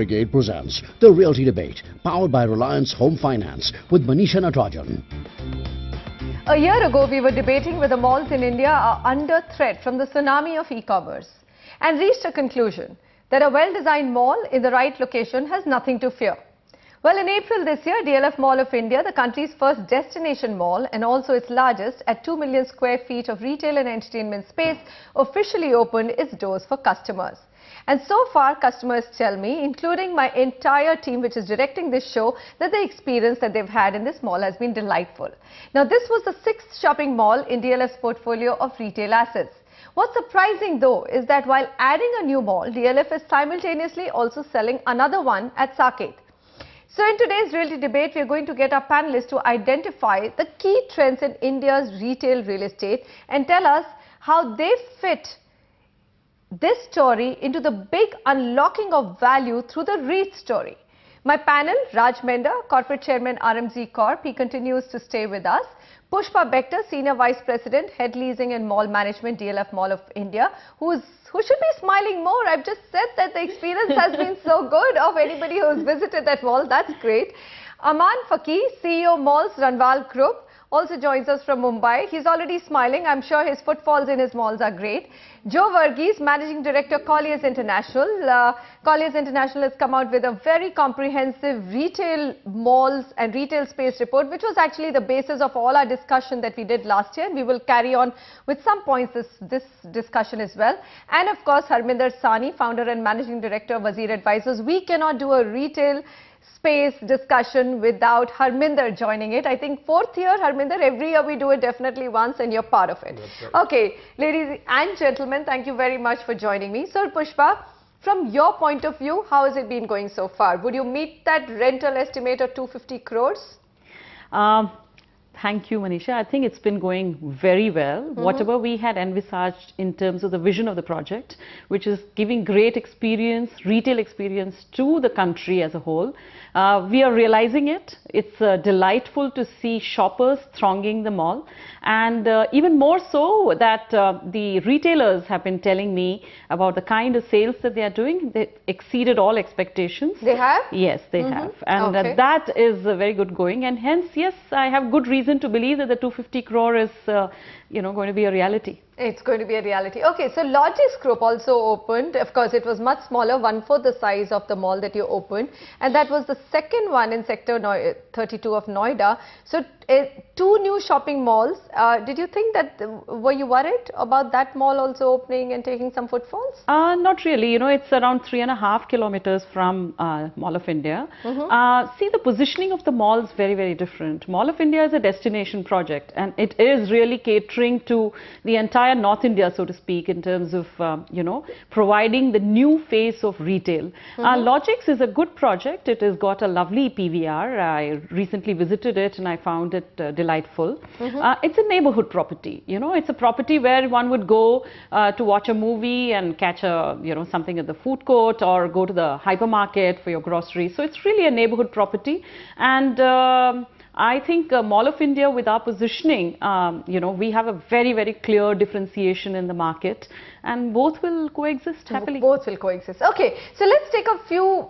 Brigade presents The Realty Debate, powered by Reliance Home Finance with Manisha Natarajan. A year ago, we were debating whether malls in India are under threat from the tsunami of e-commerce and reached a conclusion that a well-designed mall in the right location has nothing to fear. Well, in April this year, DLF Mall of India, the country's first destination mall and also its largest at 2 million square feet of retail and entertainment space, officially opened its doors for customers. And so far, customers tell me, including my entire team which is directing this show, that the experience that they've had in this mall has been delightful. Now, this was the 6th shopping mall in DLF's portfolio of retail assets. What's surprising though is that while adding a new mall, DLF is simultaneously also selling another one at Saket. So in today's Realty Debate, we are going to get our panelists to identify the key trends in India's retail real estate and tell us how they fit this story into the big unlocking of value through the REIT story. My panel, Raj Menda, Corporate Chairman RMZ Corp, he continues to stay with us. Pushpa Bector, Senior Vice President, Head Leasing and Mall Management, DLF Mall of India, who should be smiling more. I've just said that the experience has been so good of anybody who's visited that mall. That's great. Aman Faqih, CEO Malls Ranwal Group, also joins us from Mumbai. He's already smiling. I'm sure his footfalls in his malls are great. Joe Verghese, Managing Director, Colliers International. Colliers International has come out with a very comprehensive retail malls and retail space report, which was actually the basis of all our discussion that we did last year. And we will carry on with some points this discussion as well. And of course, Harminder Sani, Founder and Managing Director of Wazir Advisors. We cannot do a retail space discussion without Harminder joining it. I think 4th year, Harminder, every year we do it definitely once and you're part of it. Right. Okay, ladies and gentlemen, thank you very much for joining me. Sir Pushpa, from your point of view, how has it been going so far? Would you meet that rental estimate of 250 crores? Thank you, Manisha. I think it's been going very well. Whatever we had envisaged in terms of the vision of the project, which is giving great experience, retail experience to the country as a whole, we are realizing it. It's delightful to see shoppers thronging the mall, and even more so that the retailers have been telling me about the kind of sales that they are doing. They exceeded all expectations. They have? Yes, they have. And that is very good going, and hence, yes, I have good reason to believe that the 250 crore is going to be a reality. It's going to be a reality. Okay, so Logis Group also opened. Of course, it was much smaller, 1/4 the size of the mall that you opened. And that was the second one in Sector 32 of Noida. So, 2 new shopping malls. Did you think that, were you worried about that mall also opening and taking some footfalls? Not really. It's around 3.5 kilometers from Mall of India. See, the positioning of the mall is very, very different. Mall of India is a destination project, and it is really catering to the entire North India, so to speak, in terms of, providing the new face of retail. Logix is a good project. It has got a lovely PVR. I recently visited it and I found it delightful. It's a neighborhood property. It's a property where one would go to watch a movie and catch something at the food court or go to the hypermarket for your groceries. So it's really a neighborhood property. And I think Mall of India, with our positioning, we have a very, very clear differentiation in the market, and both will coexist happily. Both will coexist. Okay, so let's take a few,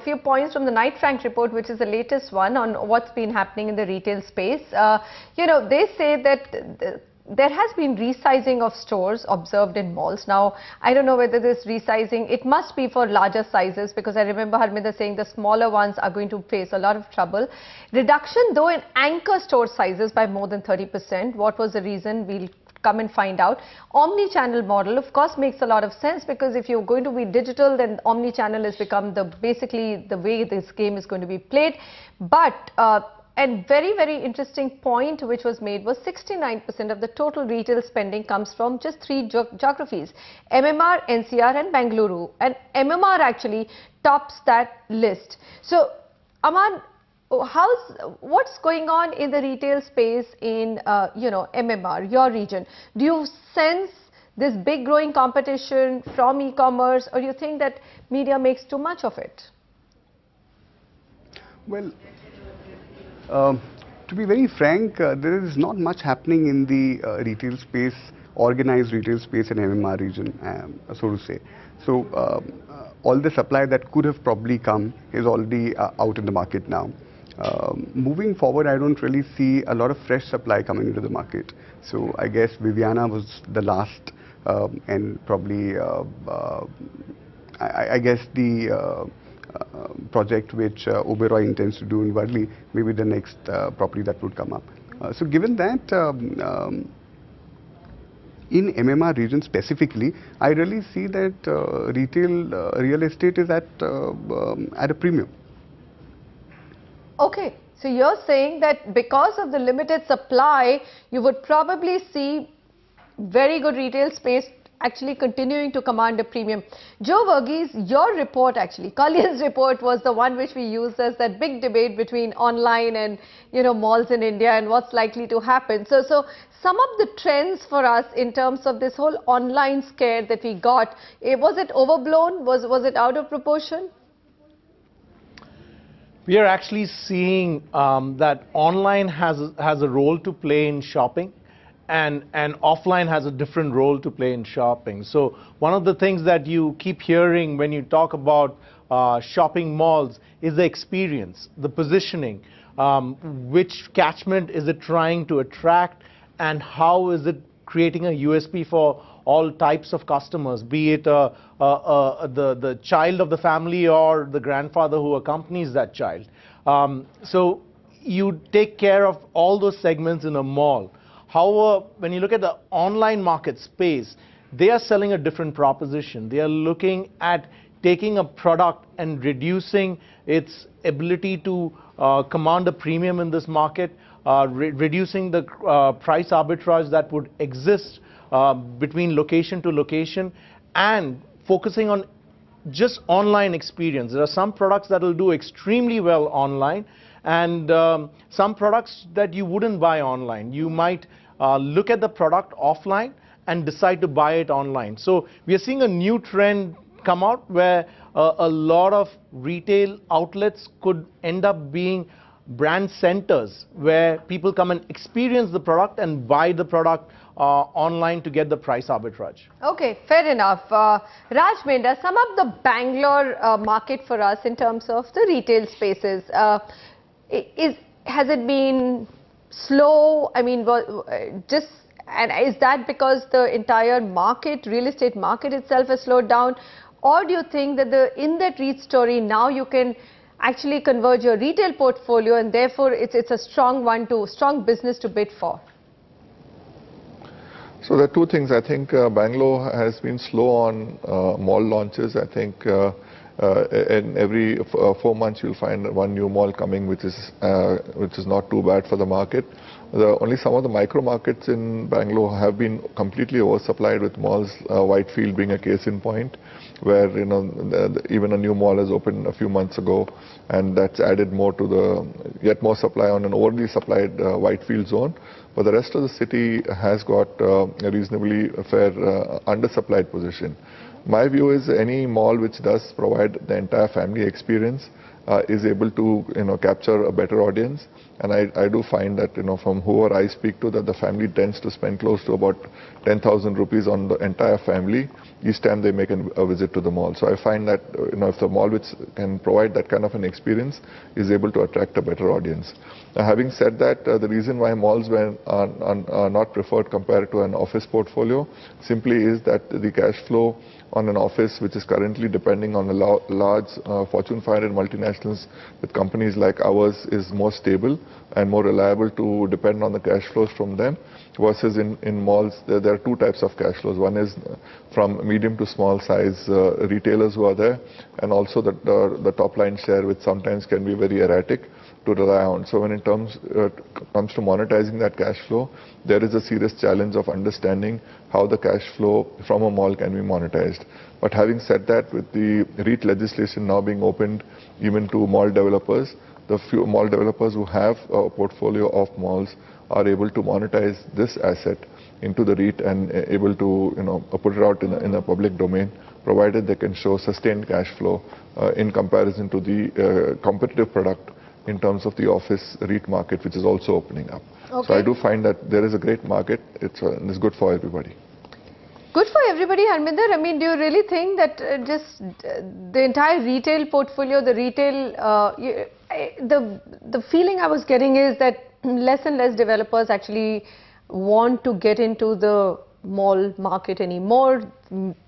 few points from the Knight Frank report, which is the latest one on what's been happening in the retail space. They say that there has been resizing of stores observed in malls. Now, I don't know whether this resizing, it must be for larger sizes, because I remember Harminder saying the smaller ones are going to face a lot of trouble. Reduction though in anchor store sizes by more than 30%. What was the reason? We'll come and find out. Omni-channel model, of course, makes a lot of sense, because if you're going to be digital, then omni-channel has become basically the way this game is going to be played. But and very, very interesting point which was made was 69% of the total retail spending comes from just 3 geographies: MMR, NCR and Bengaluru. And MMR actually tops that list. So, Aman, what's going on in the retail space in, MMR, your region? Do you sense this big growing competition from e-commerce, or do you think that media makes too much of it? Well, to be very frank, there is not much happening in the retail space, organized retail space in MMR region, so to say. So all the supply that could have probably come is already out in the market now. Moving forward, I don't really see a lot of fresh supply coming into the market. So I guess Viviana was the last, and probably I guess the project which Oberoi intends to do in Worli, maybe the next property that would come up. So given that, in MMR region specifically, I really see that retail real estate is at a premium. Okay, so you're saying that because of the limited supply, you would probably see very good retail space actually continuing to command a premium. Joe Verghese, your report actually, Colliers' report was the one which we used as that big debate between online and, malls in India and what's likely to happen. So some of the trends for us in terms of this whole online scare that we got, was it overblown? Was it out of proportion? We are actually seeing that online has a role to play in shopping, and offline has a different role to play in shopping. So one of the things that you keep hearing when you talk about shopping malls is the experience, the positioning, which catchment is it trying to attract, and how is it creating a USP for all types of customers, be it the child of the family or the grandfather who accompanies that child. So you take care of all those segments in a mall. However, when you look at the online market space, they are selling a different proposition. They are looking at taking a product and reducing its ability to command a premium in this market, reducing the price arbitrage that would exist between location to location, and focusing on just online experience. There are some products that will do extremely well online, and some products that you wouldn't buy online. You might look at the product offline and decide to buy it online. So we are seeing a new trend come out where a lot of retail outlets could end up being brand centers where people come and experience the product and buy the product online to get the price arbitrage. Okay, fair enough. Raj Menda, sum up the Bangalore market for us in terms of the retail spaces. Has it been slow? I mean, and is that because the entire market, real estate market itself has slowed down? Or do you think that in that REIT story now you can actually converge your retail portfolio and therefore it's a strong business to bid for? So there are two things. I think Bangalore has been slow on mall launches. I think in every 4 months you'll find one new mall coming, which is not too bad for the market. Only some of the micro markets in Bangalore have been completely oversupplied with malls, Whitefield being a case in point, where even a new mall has opened a few months ago, and that's added more to yet more supply on an overly supplied Whitefield zone. But the rest of the city has got a reasonably fair undersupplied position. My view is any mall which does provide the entire family experience is able to capture a better audience, and I do find that from whoever I speak to, that the family tends to spend close to about 10,000 rupees on the entire family each time they make a visit to the mall. So I find that if the mall which can provide that kind of an experience is able to attract a better audience. Now, having said that, the reason why malls are not preferred compared to an office portfolio simply is that the cash flow on an office which is currently depending on a large Fortune 500 multinationals with companies like ours is more stable and more reliable to depend on the cash flows from them, versus in malls there are two types of cash flows. One is from medium to small size retailers who are there, and also the top line share, which sometimes can be very erratic to rely on. So when it comes to monetizing that cash flow, there is a serious challenge of understanding how the cash flow from a mall can be monetized. But having said that, with the REIT legislation now being opened even to mall developers, the few mall developers who have a portfolio of malls are able to monetize this asset into the REIT and able to put it out in the public domain, provided they can show sustained cash flow in comparison to the competitive product in terms of the office REIT market, which is also opening up. Okay. So I do find that there is a great market. It's good for everybody. Good for everybody, Harminder. I mean, do you really think that the entire retail portfolio, the retail, the feeling I was getting is that less and less developers actually want to get into the mall market anymore.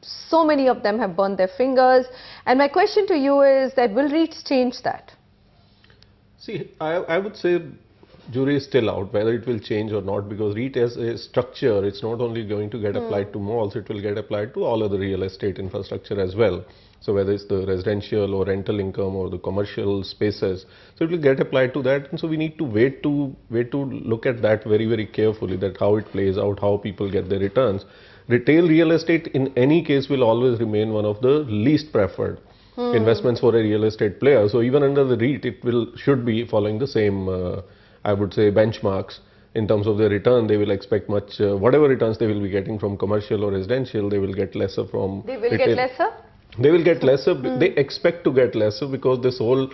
So many of them have burned their fingers. And my question to you is that will REITs change that? See, I would say jury is still out whether it will change or not, because REIT as a structure, it's not only going to get applied to malls, it will get applied to all other real estate infrastructure as well. So whether it's the residential or rental income or the commercial spaces, so it will get applied to that. And so we need to wait to look at that very, very carefully, that how it plays out, how people get their returns. Retail real estate in any case will always remain one of the least preferred investments for a real estate player. So even under the REIT, it should be following the same I would say benchmarks in terms of their return. They will expect much, whatever returns they will be getting from commercial or residential, they will get lesser from They will retail. get lesser? They will get lesser. They expect to get lesser because this whole,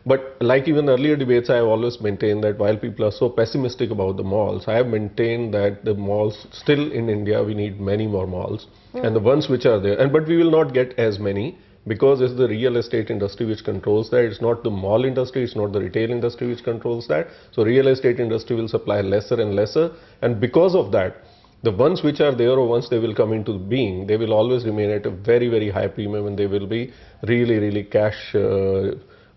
but like even earlier debates, I have always maintained that while people are so pessimistic about the malls, I have maintained that the malls still in India, we need many more malls, and the ones which are there, but we will not get as many, because it's the real estate industry which controls that. It's not the mall industry, it's not the retail industry which controls that. So real estate industry will supply lesser and lesser, and because of that, the ones which are there, or once they will come into being, they will always remain at a very, very high premium, and they will be really, really cash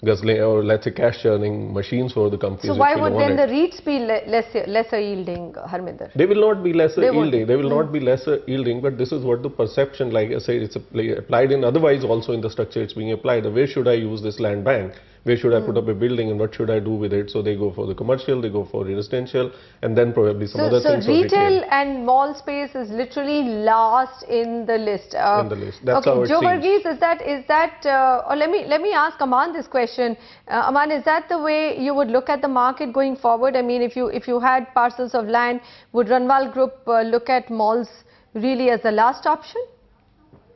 guzzling, or let's say cash earning machines for the companies. So why would then the REITs be lesser yielding, Harminder? They will not be lesser yielding. They will not be lesser yielding, but this is what the perception, like I say, it's applied in, otherwise also in the structure it's being applied. Where should I use this land bank? Where should I put up a building, and what should I do with it? So they go for the commercial, they go for residential, and then probably some other things. So retail and mall space is literally last in the list. In the list. That's how it Joe seems. Verghese, is that or let me ask Aman this question. Aman, is that the way you would look at the market going forward? I mean, if you had parcels of land, would Ranwal Group look at malls really as the last option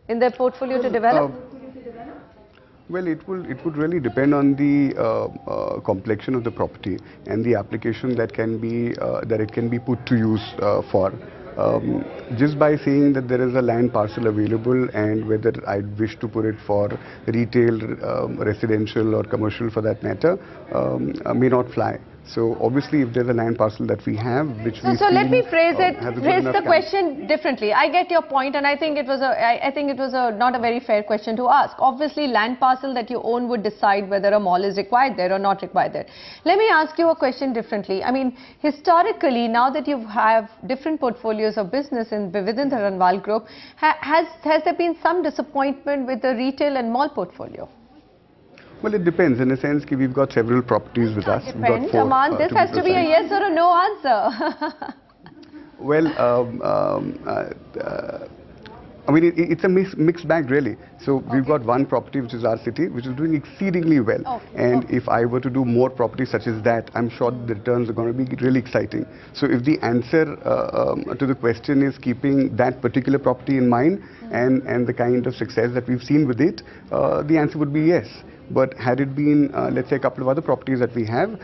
in their portfolio to develop? Well, it would really depend on the complexion of the property and the application that it can be put to use for. Just by saying that there is a land parcel available, and whether I wish to put it for retail, residential or commercial for that matter, may not fly. So obviously, if there's a land parcel that we have, which so let me phrase the question differently. I get your point, and I think it was not a very fair question to ask. Obviously, land parcel that you own would decide whether a mall is required there or not required there. Let me ask you a question differently. I mean, historically, now that you have different portfolios of business within the Ranwal Group, has there been some disappointment with the retail and mall portfolio? Well, it depends in a sense that we've got several properties with us. Depends, Aman. This has to be a yes or a no answer. Well, I mean, it's a mixed bag really. So we've got one property which is our city, which is doing exceedingly well. And if I were to do more properties such as that, I'm sure the returns are going to be really exciting. So if the answer to the question is keeping that particular property in mind and the kind of success that we've seen with it, the answer would be yes. But had it been, let's say, a couple of other properties that we have,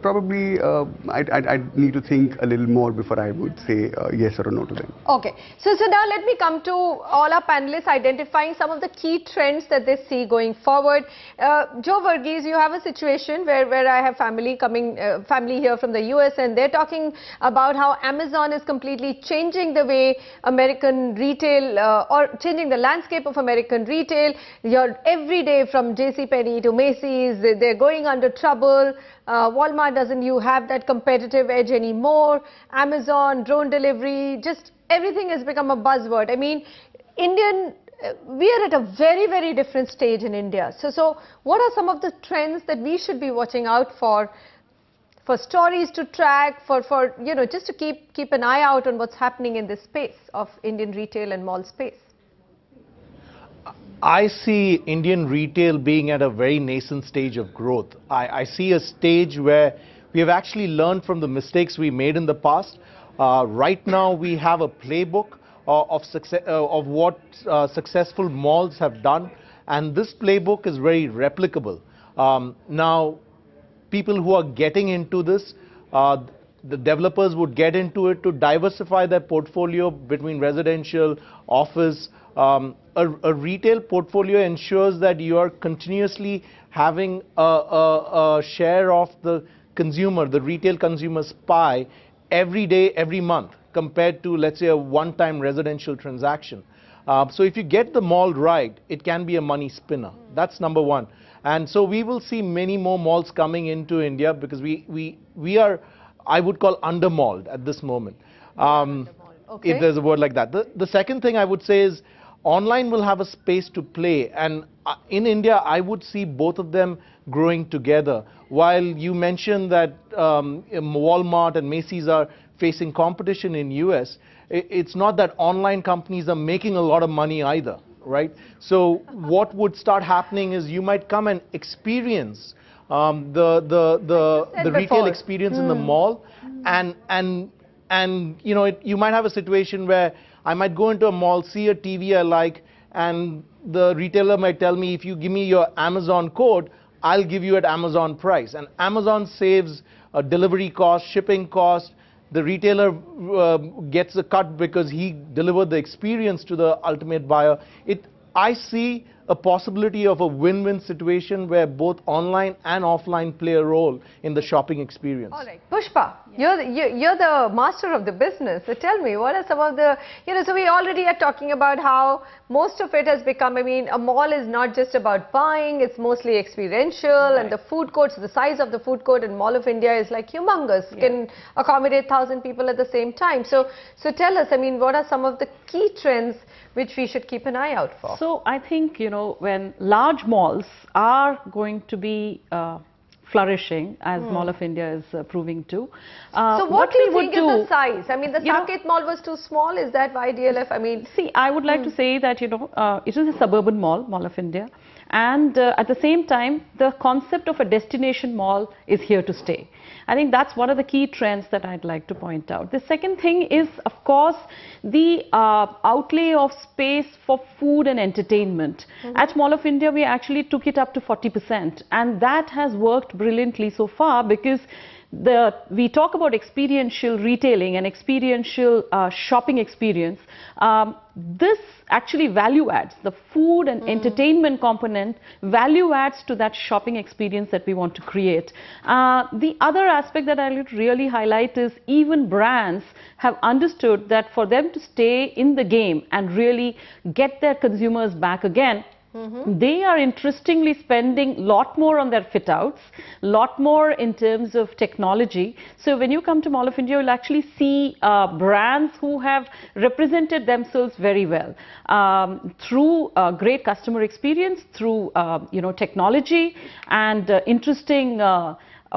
probably I'd need to think a little more before I would say yes or no to them. Okay. So now let me come to all our panelists identifying some of the key trends that they see going forward. Joe Verghese, you have a situation where I have family here from the US, and they're talking about how Amazon is completely changing the way American retail or changing the landscape of American retail. You're every day from JCPenney to Macy's, they're going under trouble. Walmart doesn't have that competitive edge anymore. Amazon, drone delivery, just everything has become a buzzword. I mean, we are at a very, very different stage in India. So what are some of the trends that we should be watching out for stories to track, for just to keep an eye out on what's happening in this space of Indian retail and mall space? I see Indian retail being at a very nascent stage of growth. I see a stage where we have actually learned from the mistakes we made in the past. Right now we have a playbook of what successful malls have done, and this playbook is very replicable. Now, people who are getting into this, the developers would get into it to diversify their portfolio between residential, office. A retail portfolio ensures that you are continuously having a share of the consumer, the retail consumer's pie, every day, every month, compared to, let's say, a one-time residential transaction. So if you get the mall right, it can be a money spinner. That's number one. And so we will see many more malls coming into India because we are, I would call, under-malled at this moment. Okay. If there's a word like that. The second thing I would say is online will have a space to play. And in India, I would see both of them growing together. While you mentioned that Walmart and Macy's are facing competition in US, it's not that online companies are making a lot of money either, right? So what would start happening is you might come and experience the retail experience in the mall, and you know, you might have a situation where I might go into a mall, see a TV I like, and the retailer might tell me, if you give me your Amazon code, I'll give you at Amazon price. And Amazon saves a delivery cost, shipping cost. The retailer gets a cut because he delivered the experience to the ultimate buyer. I see a possibility of a win-win situation where both online and offline play a role in the shopping experience. All right, Pushpa, you're the master of the business. So tell me, what are some of the, so we already are talking about how most of it has become, I mean, a mall is not just about buying, it's mostly experiential, right. And the food courts, the size of the food court in Mall of India is like humongous, can accommodate 1,000 people at the same time. So tell us, I mean, what are some of the key trends which we should keep an eye out for? So I think, when large malls are going to be flourishing, as Mall of India is proving to. So what do you think is the size? I mean, the Saket Mall was too small. Is that why DLF? I mean, see, I would like to say that, it is a suburban mall, Mall of India. And at the same time, the concept of a destination mall is here to stay. I think that's one of the key trends that I'd like to point out. The second thing is, of course, the outlay of space for food and entertainment. At Mall of India, we actually took it up to 40%. And that has worked brilliantly so far because we talk about experiential retailing and experiential shopping experience. This actually value adds, the food and entertainment component value adds to that shopping experience that we want to create. The other aspect that I would really highlight is even brands have understood that for them to stay in the game and really get their consumers back again, they are interestingly spending a lot more on their fit outs, lot more in terms of technology. So when you come to Mall of India, you'll actually see brands who have represented themselves very well through great customer experience, through technology and interesting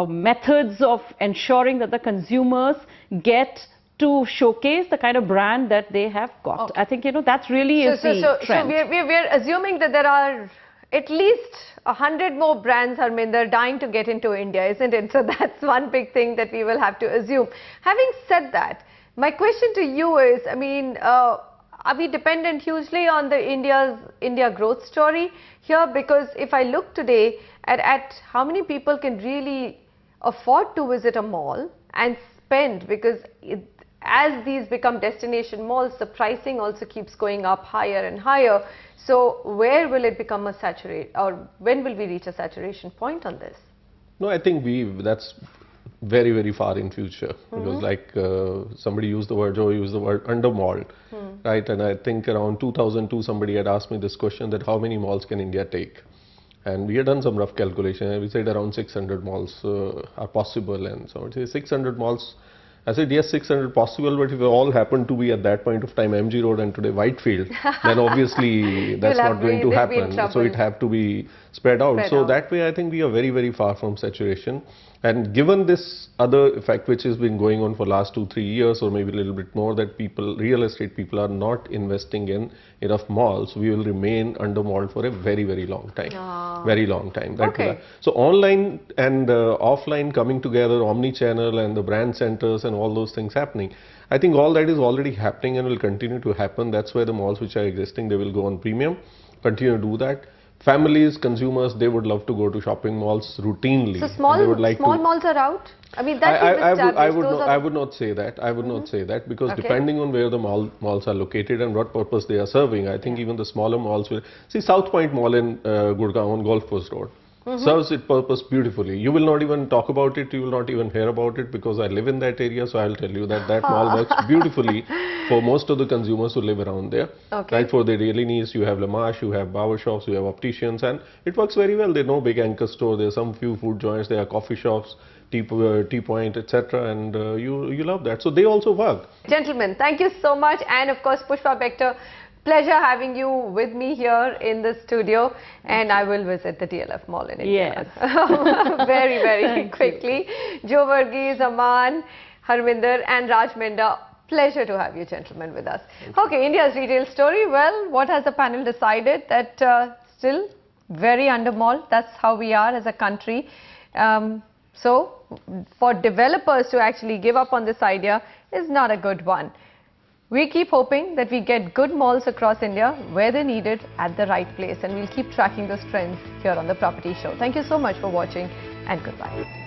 methods of ensuring that the consumers get to showcase the kind of brand that they have got. I think, that's really is the trend. So we're assuming that there are at least 100 more brands, they're dying to get into India, isn't it? So that's one big thing that we will have to assume. Having said that, my question to you is, I mean, are we dependent hugely on the India growth story here? Because if I look today at how many people can really afford to visit a mall and spend, because as these become destination malls, the pricing also keeps going up higher and higher. So where will it become a saturate, or when will we reach a saturation point on this? No, I think that's very, very far in future. Because like somebody used the word, Joe used the word under-malled, right? And I think around 2002, somebody had asked me this question, that how many malls can India take? And we had done some rough calculation, and we said around 600 malls are possible. And so I would say 600 malls. I said, yes, 600 possible, but if it all happened to be at that point of time MG Road and today Whitefield, then obviously that's not going to happen. So it have to be spread out. That way I think we are very, very far from saturation. And given this other effect which has been going on for last 2-3 years, or maybe a little bit more, that real estate people are not investing in enough malls, we will remain under malled for a very, very long time. Very long time. So online and offline coming together, omni-channel and the brand centers and all those things happening, I think all that is already happening and will continue to happen. That's where the malls which are existing, they will go on premium, continue to do that. families, consumers, they would love to go to shopping malls routinely. So They would like small to, malls are out? I mean, that is established. I would not say that. I would not say that, because Okay. depending on where the malls are located and what purpose they are serving, I think even the smaller malls will. See, South Point Mall in Gurgaon on Golf Post Road serves its purpose beautifully. You will not even talk about it. You will not even hear about it, because I live in that area. So I'll tell you that that mall works beautifully for most of the consumers who live around there. Okay. Right, for their daily needs, you have Lamash, you have barber shops, you have opticians, and it works very well. There are no big anchor store. There are some few food joints. There are coffee shops, tea point, etc. And you love that. So they also work. Gentlemen, thank you so much. And of course, Pushpa Bector, pleasure having you with me here in the studio. And I will visit the DLF Mall in India. Yes. Very, very quickly. Joe Verghese, Aman, Harminder and Raj Menda. Pleasure to have you gentlemen with us. Okay, India's retail story. Well, what has the panel decided? That still very under mall. That's how we are as a country. So, for developers to actually give up on this idea is not a good one. We keep hoping that we get good malls across India where they're needed at the right place, and we'll keep tracking those trends here on the Property Show. Thank you so much for watching, and goodbye.